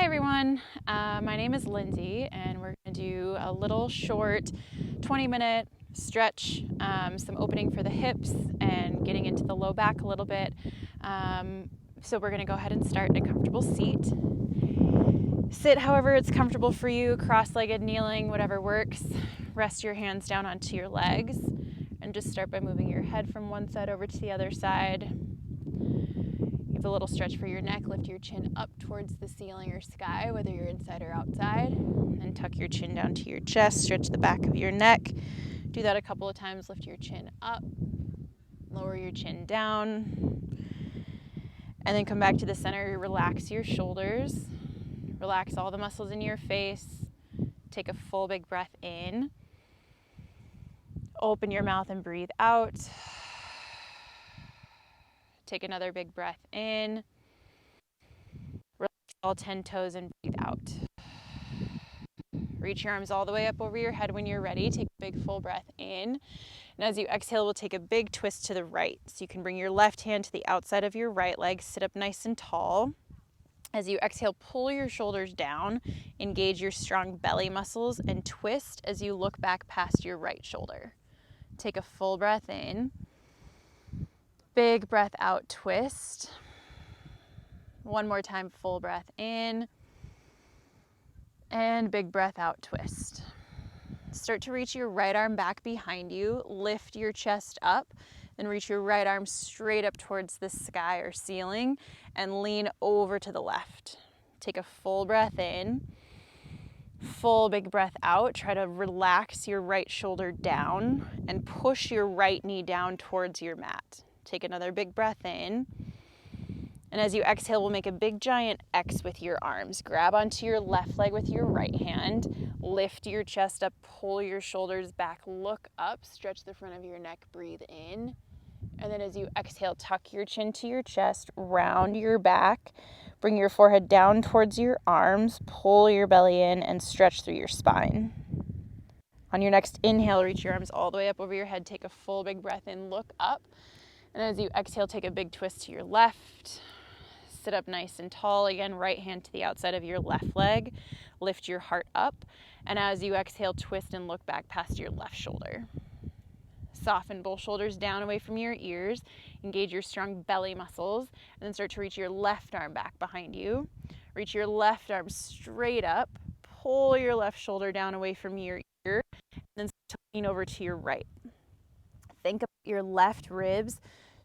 everyone, my name is Lindsey and we're going to do a little short 20-minute stretch, some opening for the hips and getting into the low back a little bit. So we're going to go ahead and start in a comfortable seat. Sit however it's comfortable for you, cross-legged, kneeling, whatever works. Rest your hands down onto your legs and just start by moving your head from one side over to the other side. Give a little stretch for your neck. Lift your chin up towards the ceiling or sky, whether you're inside or outside. And tuck your chin down to your chest. Stretch the back of your neck. Do that a couple of times. Lift your chin up. Lower your chin down. And then come back to the center. Relax your shoulders. Relax all the muscles in your face. Take a full big breath in. Open your mouth and breathe out. Take another big breath in. Relax all 10 toes and breathe out. Reach your arms all the way up over your head when you're ready. Take a big full breath in. And as you exhale, we'll take a big twist to the right. So you can bring your left hand to the outside of your right leg. Sit up nice and tall. As you exhale, pull your shoulders down. Engage your strong belly muscles and twist as you look back past your right shoulder. Take a full breath in. Big breath out, twist. One more time, full breath in. And big breath out, twist. Start to reach your right arm back behind you. Lift your chest up. Then reach your right arm straight up towards the sky or ceiling and lean over to the left. Take a full breath in. Full big breath out. Try to relax your right shoulder down and push your right knee down towards your mat. Take another big breath in. And as you exhale, we'll make a big giant X with your arms. Grab onto your left leg with your right hand. Lift your chest up, pull your shoulders back, look up, stretch the front of your neck, breathe in. And then as you exhale, tuck your chin to your chest, round your back, bring your forehead down towards your arms, pull your belly in and stretch through your spine. On your next inhale, reach your arms all the way up over your head. Take a full big breath in, look up. And as you exhale, take a big twist to your left. Sit up nice and tall. Again, right hand to the outside of your left leg. Lift your heart up. And as you exhale, twist and look back past your left shoulder. Soften both shoulders down away from your ears. Engage your strong belly muscles. And then start to reach your left arm back behind you. Reach your left arm straight up. Pull your left shoulder down away from your ear. And then start to lean over to your right. Think about your left ribs.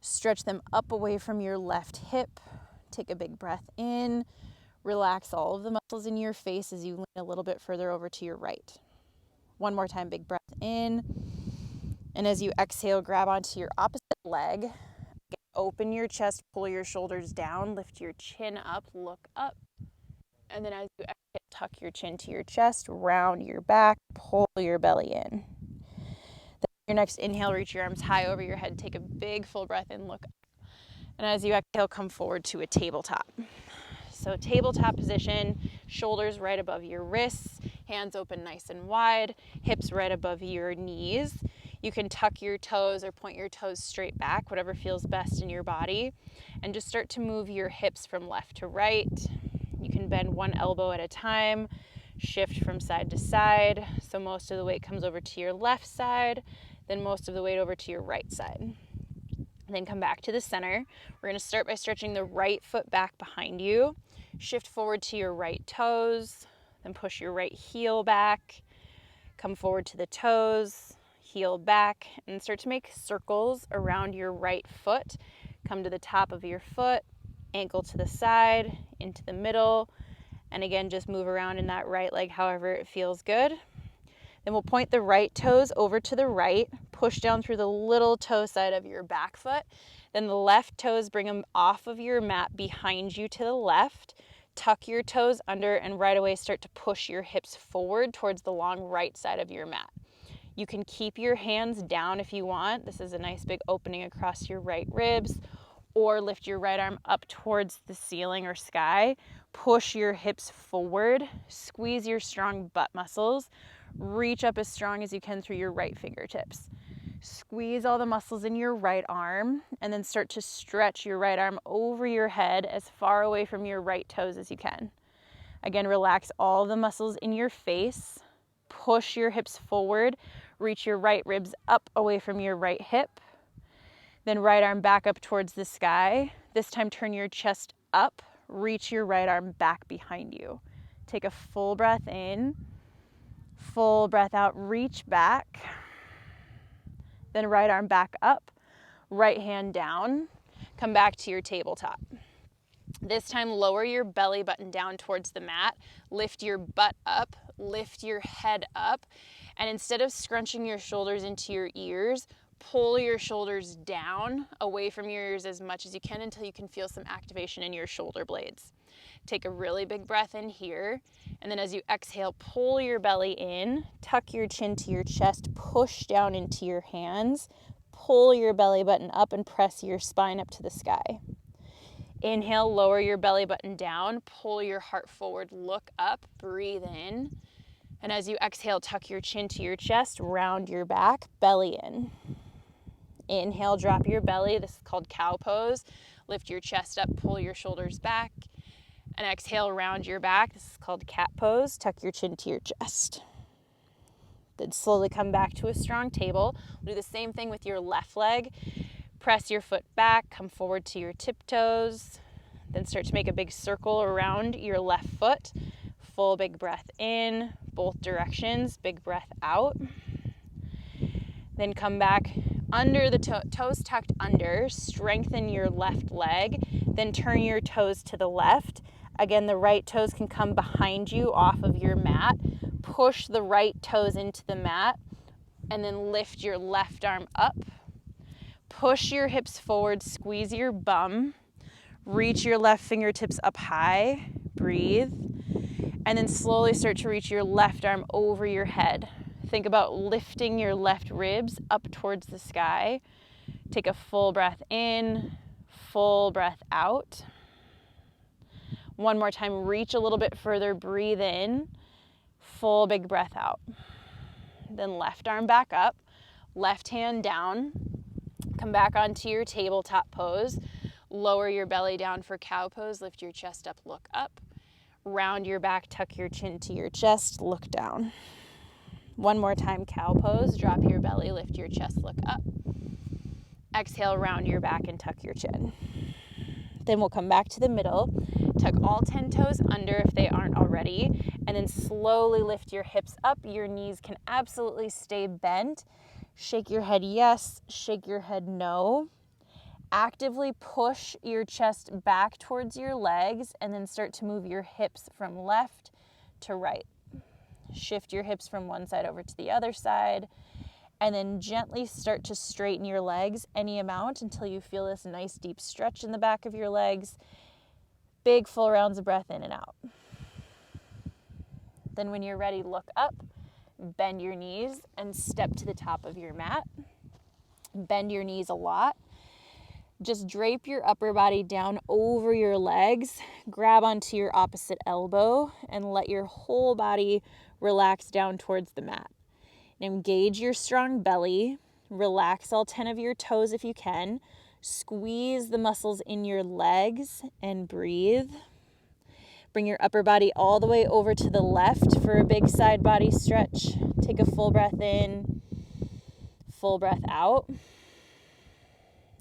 Stretch them up away from your left hip. Take a big breath in. Relax all of the muscles in your face as you lean a little bit further over to your right. One more time, big breath in. And as you exhale, grab onto your opposite leg. Open your chest, pull your shoulders down, lift your chin up, look up. And then as you exhale, tuck your chin to your chest, round your back, pull your belly in. Your next inhale, reach your arms high over your head. Take a big full breath in, look up. And as you exhale, come forward to a tabletop. So tabletop position, shoulders right above your wrists, hands open nice and wide, hips right above your knees. You can tuck your toes or point your toes straight back, whatever feels best in your body. And just start to move your hips from left to right. You can bend one elbow at a time, shift from side to side. So most of the weight comes over to your left side, then most of the weight over to your right side. Then come back to the center. We're going to start by stretching the right foot back behind you. Shift forward to your right toes, then push your right heel back. Come forward to the toes, heel back, and start to make circles around your right foot. Come to the top of your foot, ankle to the side, into the middle, and again, just move around in that right leg however it feels good. Then we'll point the right toes over to the right, push down through the little toe side of your back foot. Then the left toes, bring them off of your mat behind you to the left. Tuck your toes under and right away start to push your hips forward towards the long right side of your mat. You can keep your hands down if you want. This is a nice big opening across your right ribs. Or lift your right arm up towards the ceiling or sky. Push your hips forward. Squeeze your strong butt muscles. Reach up as strong as you can through your right fingertips. Squeeze all the muscles in your right arm and then start to stretch your right arm over your head as far away from your right toes as you can. Again, relax all the muscles in your face. Push your hips forward. Reach your right ribs up away from your right hip. Then right arm back up towards the sky. This time turn your chest up. Reach your right arm back behind you. Take a full breath in. Full breath out. Reach back. Then right arm back up. Right hand down. Come back to your tabletop. This time, lower your belly button down towards the mat, lift your butt up, lift your head up, and instead of scrunching your shoulders into your ears, pull your shoulders down away from your ears as much as you can until you can feel some activation in your shoulder blades. Take a really big breath in here, and then as you exhale, pull your belly in, tuck your chin to your chest, push down into your hands, pull your belly button up and press your spine up to the sky. Inhale, lower your belly button down, pull your heart forward, look up, breathe in. And as you exhale, tuck your chin to your chest, round your back, belly in. Inhale, drop your belly. This is called cow pose. Lift your chest up, pull your shoulders back. And exhale, round your back. This is called cat pose. Tuck your chin to your chest. Then slowly come back to a strong table. We'll do the same thing with your left leg. Press your foot back, come forward to your tiptoes, then start to make a big circle around your left foot. Full big breath in, both directions, big breath out. Then come back under the toes tucked under, strengthen your left leg, then turn your toes to the left. Again, the right toes can come behind you off of your mat. Push the right toes into the mat, and then lift your left arm up. Push your hips forward, squeeze your bum, reach your left fingertips up high, breathe, and then slowly start to reach your left arm over your head. Think about lifting your left ribs up towards the sky. Take a full breath in, full breath out. One more time, reach a little bit further, breathe in, full big breath out. Then left arm back up, left hand down. Come back onto your tabletop pose. Lower your belly down for cow pose. Lift your chest up, look up. Round your back, tuck your chin to your chest, look down. One more time, cow pose. Drop your belly, lift your chest, look up. Exhale, round your back and tuck your chin. Then we'll come back to the middle. Tuck all 10 toes under if they aren't already. And then slowly lift your hips up. Your knees can absolutely stay bent. Shake your head yes, shake your head no. Actively push your chest back towards your legs and then start to move your hips from left to right. Shift your hips from one side over to the other side and then gently start to straighten your legs any amount until you feel this nice deep stretch in the back of your legs. Big full rounds of breath in and out. Then when you're ready, look up. Bend your knees and step to the top of your mat. Bend your knees a lot. Just drape your upper body down over your legs. Grab onto your opposite elbow and let your whole body relax down towards the mat. Engage your strong belly. Relax all 10 of your toes if you can. Squeeze the muscles in your legs and breathe. Bring your upper body all the way over to the left for a big side body stretch. Take a full breath in, full breath out.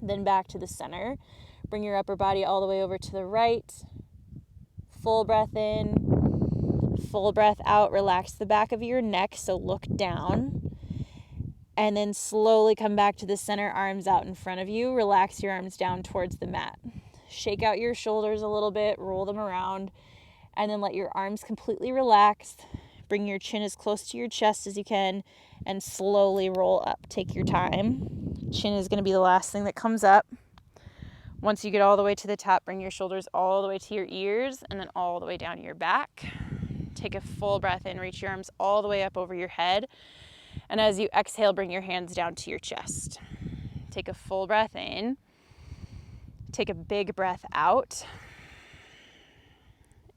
Then back to the center. Bring your upper body all the way over to the right. Full breath in, full breath out. Relax the back of your neck, so look down. And then slowly come back to the center, arms out in front of you. Relax your arms down towards the mat. Shake out your shoulders a little bit, roll them around. And then let your arms completely relax. Bring your chin as close to your chest as you can and slowly roll up. Take your time. Chin is going to be the last thing that comes up. Once you get all the way to the top, bring your shoulders all the way to your ears and then all the way down your back. Take a full breath in. Reach your arms all the way up over your head. And as you exhale, bring your hands down to your chest. Take a full breath in. Take a big breath out.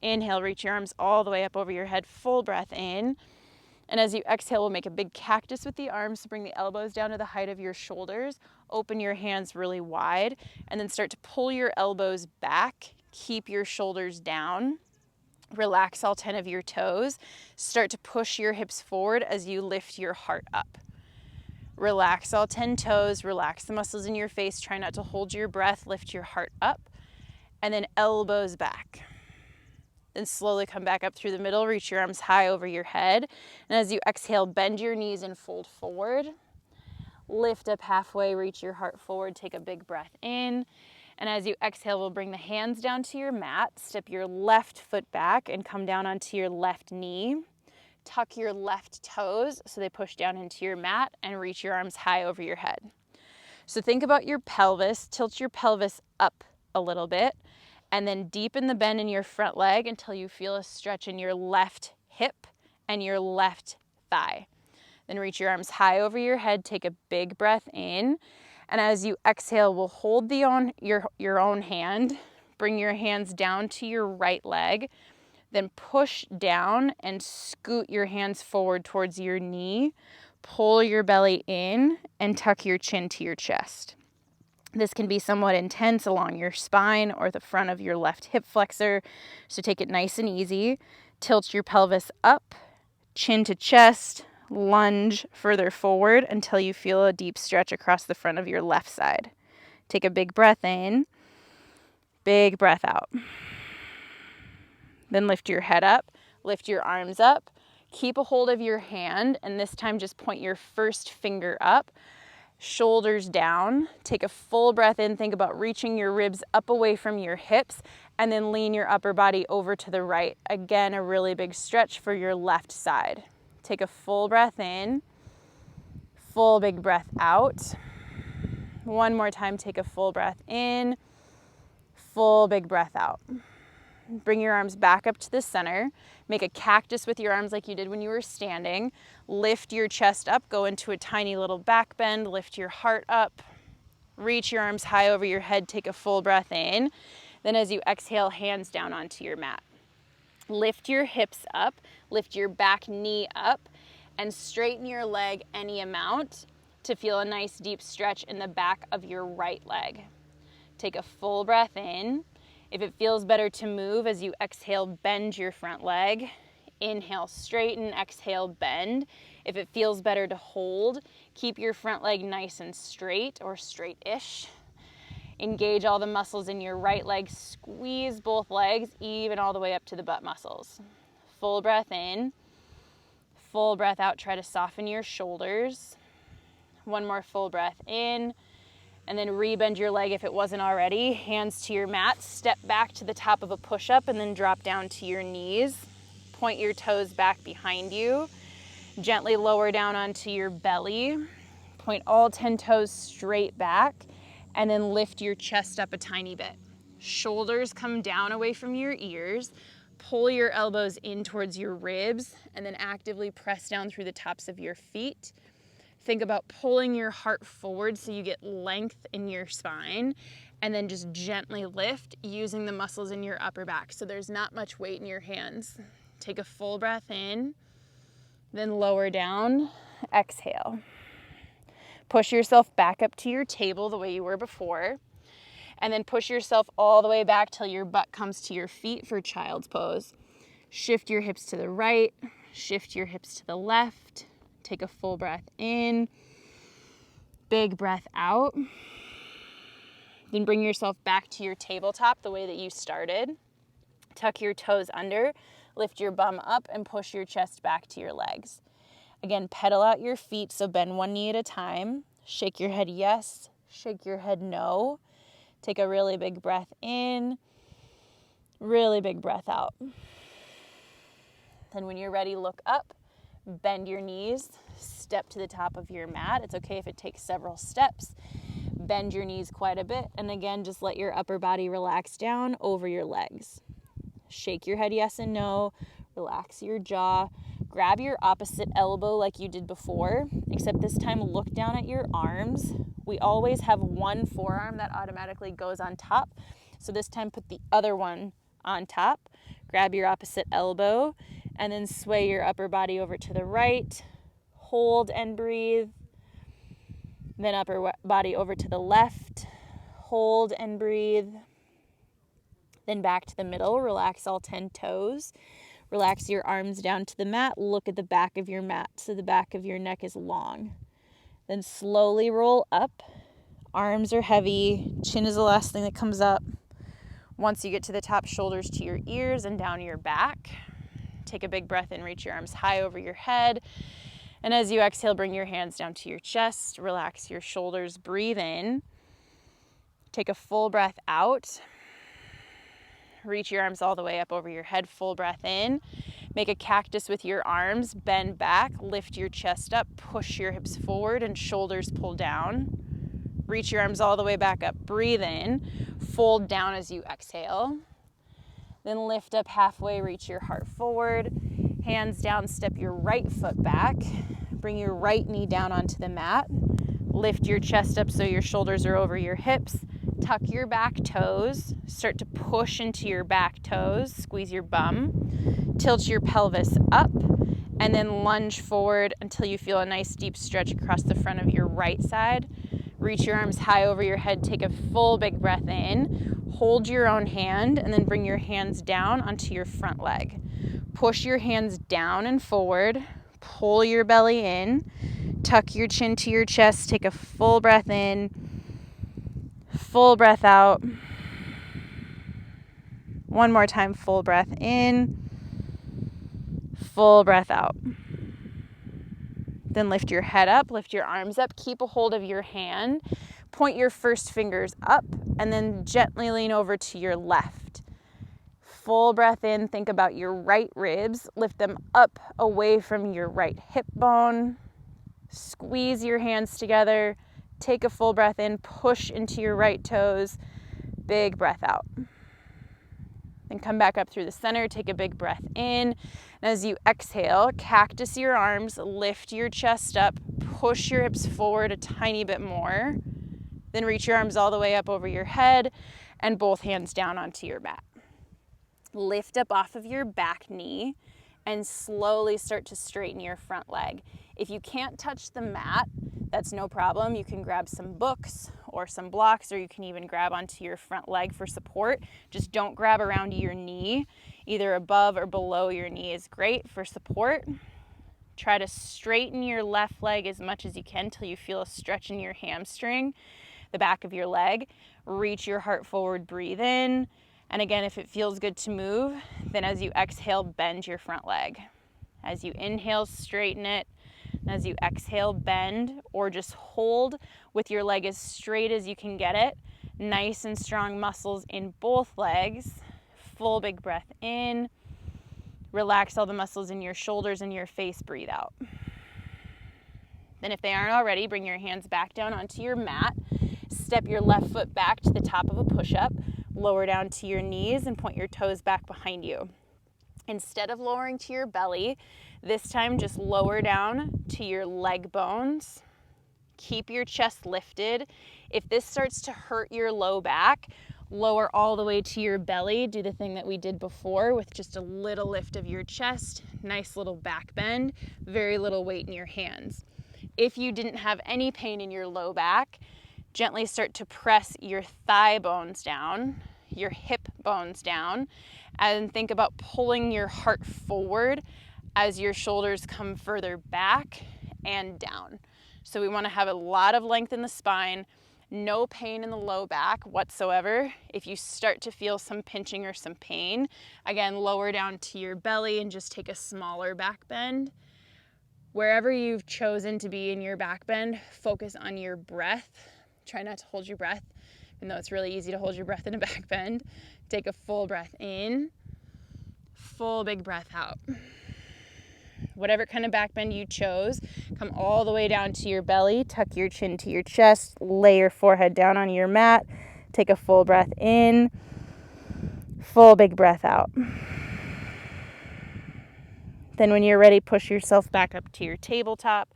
Inhale, reach your arms all the way up over your head, full breath in. And as you exhale, we'll make a big cactus with the arms to bring the elbows down to the height of your shoulders. Open your hands really wide and then start to pull your elbows back. Keep your shoulders down. Relax all 10 of your toes. Start to push your hips forward as you lift your heart up. Relax all 10 toes, relax the muscles in your face. Try not to hold your breath, lift your heart up, and then elbows back. Then slowly come back up through the middle, reach your arms high over your head. And as you exhale, bend your knees and fold forward. Lift up halfway, reach your heart forward, take a big breath in. And as you exhale, we'll bring the hands down to your mat, step your left foot back and come down onto your left knee. Tuck your left toes so they push down into your mat and reach your arms high over your head. So think about your pelvis, tilt your pelvis up a little bit, and then deepen the bend in your front leg until you feel a stretch in your left hip and your left thigh. Then reach your arms high over your head, take a big breath in, and as you exhale, we'll hold your own hand, bring your hands down to your right leg, then push down and scoot your hands forward towards your knee. Pull your belly in and tuck your chin to your chest. This can be somewhat intense along your spine or the front of your left hip flexor, so take it nice and easy. Tilt your pelvis up, chin to chest, lunge further forward until you feel a deep stretch across the front of your left side. Take a big breath in, big breath out. Then lift your head up, lift your arms up, keep a hold of your hand, and this time just point your first finger up, shoulders down. Take a full breath in, think about reaching your ribs up away from your hips, and then lean your upper body over to the right. Again, a really big stretch for your left side. Take a full breath in, full big breath out. One more time, take a full breath in, full big breath out. Bring your arms back up to the center. Make a cactus with your arms like you did when you were standing. Lift your chest up, go into a tiny little back bend, lift your heart up. Reach your arms high over your head, take a full breath in. Then as you exhale, hands down onto your mat. Lift your hips up, lift your back knee up, and straighten your leg any amount to feel a nice deep stretch in the back of your right leg. Take a full breath in. If it feels better to move as you exhale, bend your front leg. Inhale, straighten, exhale, bend. If it feels better to hold, keep your front leg nice and straight or straight-ish. Engage all the muscles in your right leg. Squeeze both legs, even all the way up to the butt muscles. Full breath in. Full breath out. Try to soften your shoulders. One more full breath in. And then rebend your leg if it wasn't already. Hands to your mat. Step back to the top of a push-up and then drop down to your knees. Point your toes back behind you. Gently lower down onto your belly. Point all 10 toes straight back. And then lift your chest up a tiny bit. Shoulders come down away from your ears. Pull your elbows in towards your ribs and then actively press down through the tops of your feet. Think about pulling your heart forward so you get length in your spine, and then just gently lift using the muscles in your upper back. So there's not much weight in your hands. Take a full breath in, then lower down, exhale. Push yourself back up to your table the way you were before, and then push yourself all the way back till your butt comes to your feet for child's pose. Shift your hips to the right, shift your hips to the left. Take a full breath in, big breath out. Then bring yourself back to your tabletop the way that you started. Tuck your toes under, lift your bum up, and push your chest back to your legs. Again, pedal out your feet, so bend one knee at a time. Shake your head yes, shake your head no. Take a really big breath in, really big breath out. Then when you're ready, look up. Bend your knees, step to the top of your mat. It's okay if it takes several steps. Bend your knees quite a bit. And again, just let your upper body relax down over your legs. Shake your head yes and no. Relax your jaw. Grab your opposite elbow like you did before, except this time look down at your arms. We always have one forearm that automatically goes on top. So this time put the other one on top. Grab your opposite elbow. And then sway your upper body over to the right. Hold and breathe. Then upper body over to the left. Hold and breathe. Then back to the middle, relax all 10 toes. Relax your arms down to the mat. Look at the back of your mat so the back of your neck is long. Then slowly roll up. Arms are heavy. Chin is the last thing that comes up. Once you get to the top, shoulders to your ears and down your back. Take a big breath in, reach your arms high over your head. And as you exhale, bring your hands down to your chest. Relax your shoulders. Breathe in. Take a full breath out. Reach your arms all the way up over your head. Full breath in. Make a cactus with your arms. Bend back. Lift your chest up. Push your hips forward and shoulders pull down. Reach your arms all the way back up. Breathe in. Fold down as you exhale. Then lift up halfway. Reach your heart forward. Hands down. Step your right foot back. Bring your right knee down onto the mat. Lift your chest up so your shoulders are over your hips. Tuck your back toes. Start to push into your back toes. Squeeze your bum. Tilt your pelvis up. And then lunge forward until you feel a nice deep stretch across the front of your right side. Reach your arms high over your head. Take a full big breath in. Hold your own hand and then bring your hands down onto your front leg. Push your hands down and forward. Pull your belly in. Tuck your chin to your chest. Take a full breath in. Full breath out. One more time, full breath in. Full breath out. Then lift your head up, lift your arms up, keep a hold of your hand. Point your first fingers up and then gently lean over to your left. Full breath in, think about your right ribs. Lift them up away from your right hip bone. Squeeze your hands together. Take a full breath in, push into your right toes. Big breath out. Then come back up through the center, take a big breath in. And as you exhale, cactus your arms, lift your chest up, push your hips forward a tiny bit more. Then reach your arms all the way up over your head and both hands down onto your mat. Lift up off of your back knee and slowly start to straighten your front leg. If you can't touch the mat, that's no problem. You can grab some books or some blocks, or you can even grab onto your front leg for support. Just don't grab around your knee. Either above or below your knee is great for support. Try to straighten your left leg as much as you can till you feel a stretch in your hamstring, the back of your leg. Reach your heart forward, breathe in. And again, if it feels good to move, then as you exhale, bend your front leg. As you inhale, straighten it. And as you exhale, bend or just hold with your leg as straight as you can get it. Nice and strong muscles in both legs. Full big breath in. Relax all the muscles in your shoulders and your face. Breathe out. Then if they aren't already, bring your hands back down onto your mat. Step your left foot back to the top of a push-up. Lower down to your knees and point your toes back behind you. Instead of lowering to your belly, this time just lower down to your leg bones. Keep your chest lifted. If this starts to hurt your low back, lower all the way to your belly. Do the thing that we did before with just a little lift of your chest. Nice little back bend, very little weight in your hands. If you didn't have any pain in your low back, gently start to press your thigh bones down, your hip bones down, and think about pulling your heart forward as your shoulders come further back and down. So we want to have a lot of length in the spine, no pain in the low back whatsoever. If you start to feel some pinching or some pain, again, lower down to your belly and just take a smaller back bend. Wherever you've chosen to be in your back bend, focus on your breath. Try not to hold your breath, even though it's really easy to hold your breath in a back bend. Take a full breath in, full big breath out. Whatever kind of back bend you chose, come all the way down to your belly, tuck your chin to your chest, lay your forehead down on your mat, take a full breath in, full big breath out. Then when you're ready, push yourself back up to your tabletop,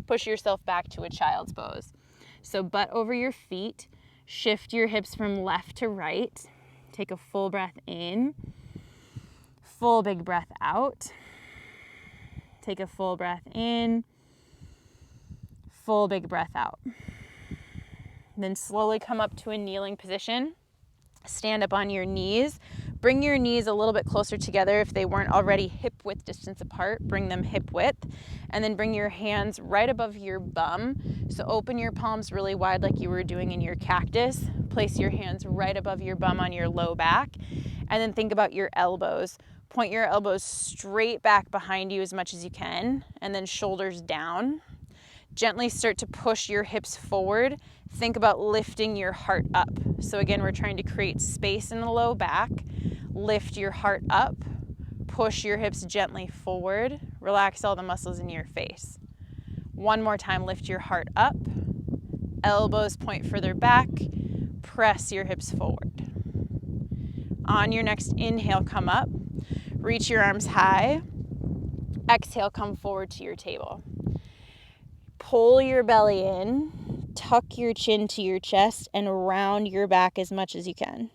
push yourself back to a child's pose. So butt over your feet, shift your hips from left to right, take a full breath in, full big breath out. Take a full breath in, full big breath out. Then slowly come up to a kneeling position. Stand up on your knees. Bring your knees a little bit closer together. If they weren't already hip width distance apart, bring them hip width. And then bring your hands right above your bum. So open your palms really wide like you were doing in your cactus. Place your hands right above your bum on your low back. And then think about your elbows. Point your elbows straight back behind you as much as you can. And then shoulders down. Gently start to push your hips forward. Think about lifting your heart up. So again, we're trying to create space in the low back. Lift your heart up. Push your hips gently forward. Relax all the muscles in your face. One more time, lift your heart up. Elbows point further back. Press your hips forward. On your next inhale, come up. Reach your arms high. Exhale, come forward to your table. Pull your belly in, tuck your chin to your chest, and round your back as much as you can.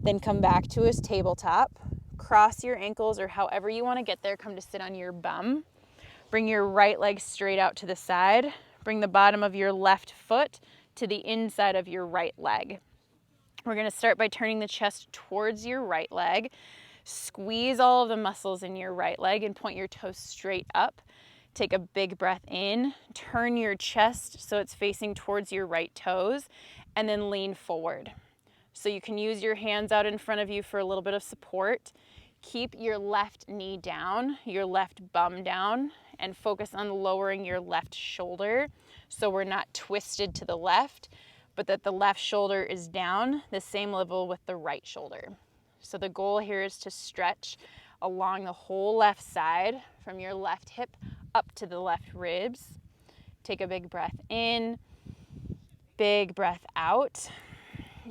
Then come back to a tabletop. Cross your ankles, or however you want to get there. Come to sit on your bum. Bring your right leg straight out to the side. Bring the bottom of your left foot to the inside of your right leg. We're going to start by turning the chest towards your right leg. Squeeze all of the muscles in your right leg and point your toes straight up. Take a big breath in, turn your chest so it's facing towards your right toes, and then lean forward. So you can use your hands out in front of you for a little bit of support. Keep your left knee down, your left bum down, and focus on lowering your left shoulder so we're not twisted to the left, but that the left shoulder is down the same level with the right shoulder. So the goal here is to stretch along the whole left side from your left hip up to the left ribs. Take a big breath in, big breath out.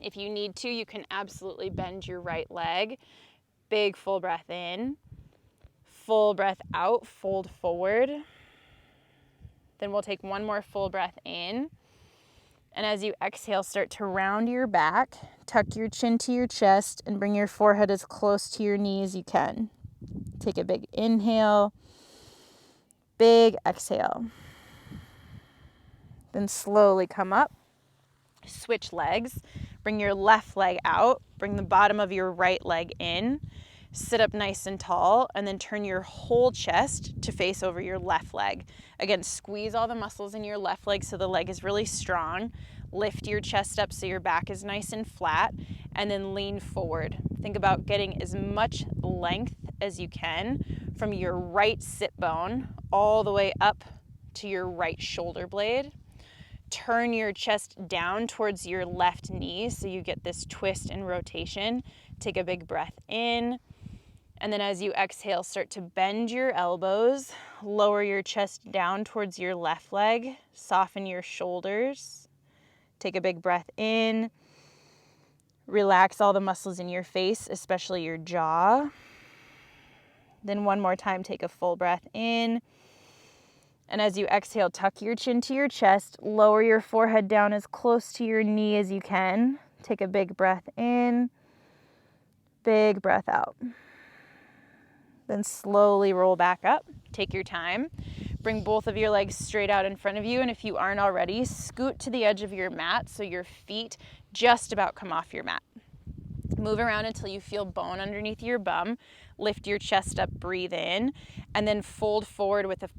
If you need to, you can absolutely bend your right leg. Big full breath in, full breath out, fold forward. Then we'll take one more full breath in. And as you exhale, start to round your back, tuck your chin to your chest, and bring your forehead as close to your knee as you can. Take a big inhale, big exhale. Then slowly come up, switch legs, bring your left leg out, bring the bottom of your right leg in, sit up nice and tall, and then turn your whole chest to face over your left leg. Again, squeeze all the muscles in your left leg so the leg is really strong. Lift your chest up so your back is nice and flat, and then lean forward. Think about getting as much length as you can from your right sit bone all the way up to your right shoulder blade. Turn your chest down towards your left knee so you get this twist and rotation. Take a big breath in. And then as you exhale, start to bend your elbows, lower your chest down towards your left leg, soften your shoulders. Take a big breath in. Relax all the muscles in your face, especially your jaw. Then one more time, take a full breath in. And as you exhale, tuck your chin to your chest, lower your forehead down as close to your knee as you can. Take a big breath in, big breath out. Then slowly roll back up. Take your time. Bring both of your legs straight out in front of you. And if you aren't already, scoot to the edge of your mat so your feet just about come off your mat. Move around until you feel bone underneath your bum. Lift your chest up, breathe in, and then fold forward with a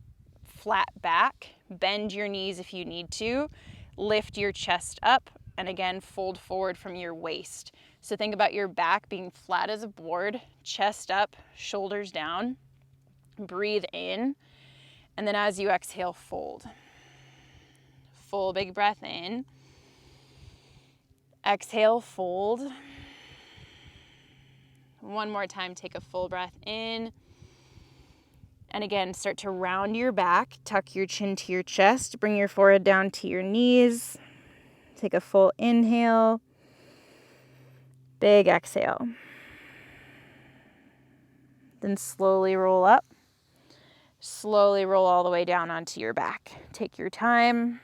flat back. Bend your knees if you need to. Lift your chest up, and again, fold forward from your waist. So think about your back being flat as a board, chest up, shoulders down. Breathe in, and then as you exhale, fold. Full big breath in. Exhale, fold. One more time, take a full breath in. And again, start to round your back, tuck your chin to your chest, bring your forehead down to your knees. Take a full inhale. Big exhale. Then slowly roll up. Slowly roll all the way down onto your back. Take your time.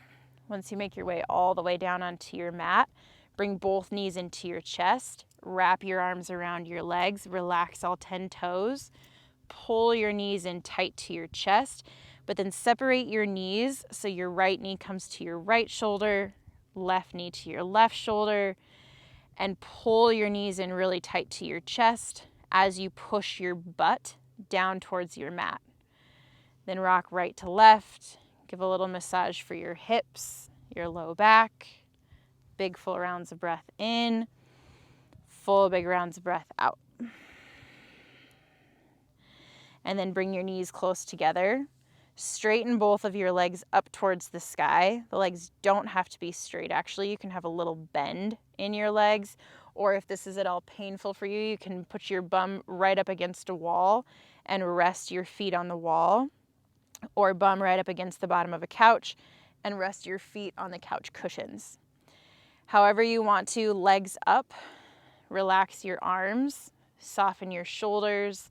Once you make your way all the way down onto your mat, bring both knees into your chest. Wrap your arms around your legs. Relax all 10 toes. Pull your knees in tight to your chest, but then separate your knees so your right knee comes to your right shoulder, left knee to your left shoulder, and pull your knees in really tight to your chest as you push your butt down towards your mat. Then rock right to left. Give a little massage for your hips, your low back. Big full rounds of breath in, full big rounds of breath out. And then bring your knees close together. Straighten both of your legs up towards the sky. The legs don't have to be straight. Actually, you can have a little bend in your legs, or if this is at all painful for you, you can put your bum right up against a wall and rest your feet on the wall, or bum right up against the bottom of a couch and rest your feet on the couch cushions. However you want to, legs up, relax your arms, soften your shoulders,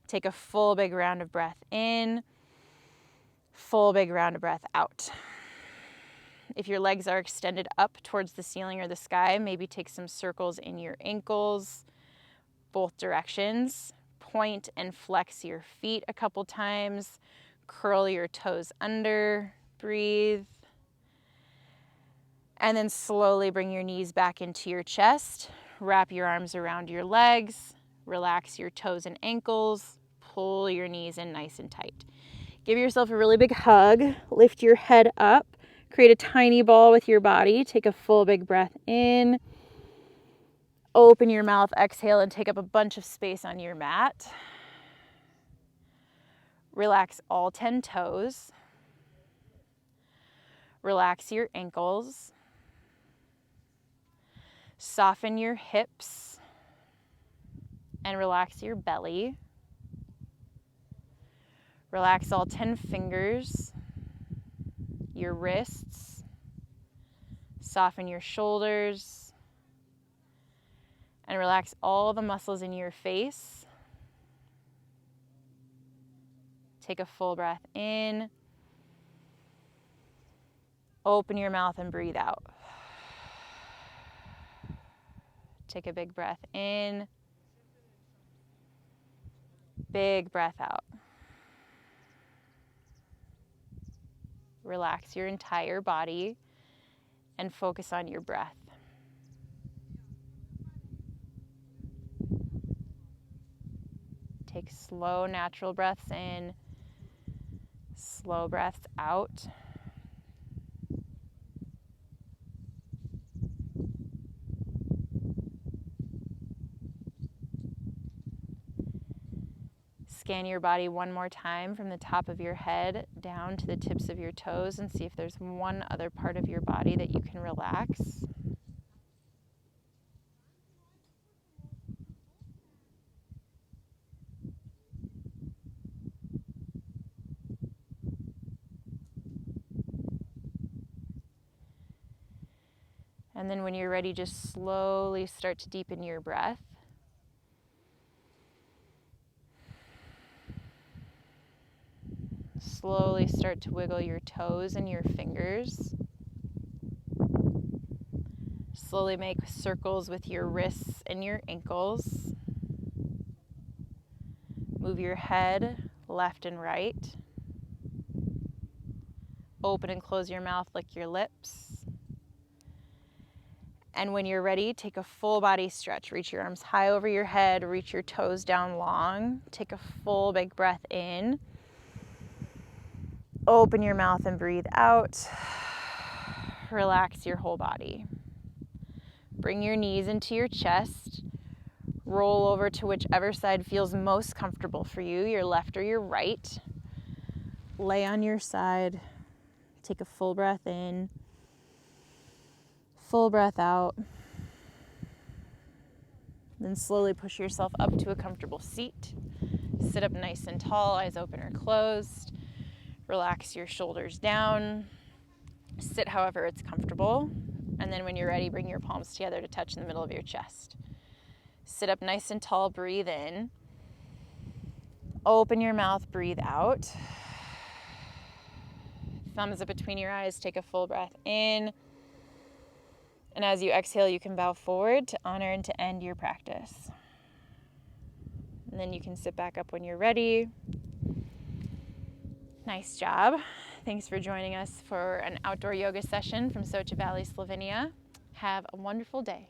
take a full big round of breath in, full big round of breath out. If your legs are extended up towards the ceiling or the sky, maybe take some circles in your ankles, both directions. Point and flex your feet a couple times. Curl your toes under, breathe. And then slowly bring your knees back into your chest. Wrap your arms around your legs. Relax your toes and ankles. Pull your knees in nice and tight. Give yourself a really big hug. Lift your head up. Create a tiny ball with your body. Take a full big breath in. Open your mouth, exhale, and take up a bunch of space on your mat. Relax all 10 toes. Relax your ankles. Soften your hips and relax your belly. Relax all 10 fingers, your wrists. Soften your shoulders and relax all the muscles in your face. Take a full breath in. Open your mouth and breathe out. Take a big breath in. Big breath out. Relax your entire body and focus on your breath. Take slow, natural breaths in, slow breaths out. Scan your body one more time from the top of your head down to the tips of your toes and see if there's one other part of your body that you can relax. And then when you're ready, just slowly start to deepen your breath. Slowly start to wiggle your toes and your fingers. Slowly make circles with your wrists and your ankles. Move your head left and right. Open and close your mouth, lick your lips. And when you're ready, take a full body stretch. Reach your arms high over your head, reach your toes down long. Take a full big breath in. Open your mouth and breathe out. Relax your whole body. Bring your knees into your chest. Roll over to whichever side feels most comfortable for you, your left or your right. Lay on your side. Take a full breath in. Full breath out. Then slowly push yourself up to a comfortable seat. Sit up nice and tall, eyes open or closed. Relax your shoulders down. Sit however it's comfortable. And then when you're ready, bring your palms together to touch in the middle of your chest. Sit up nice and tall, breathe in. Open your mouth, breathe out. Thumbs up between your eyes, take a full breath in. And as you exhale, you can bow forward to honor and to end your practice. And then you can sit back up when you're ready. Nice job. Thanks for joining us for an outdoor yoga session from Soča Valley, Slovenia. Have a wonderful day.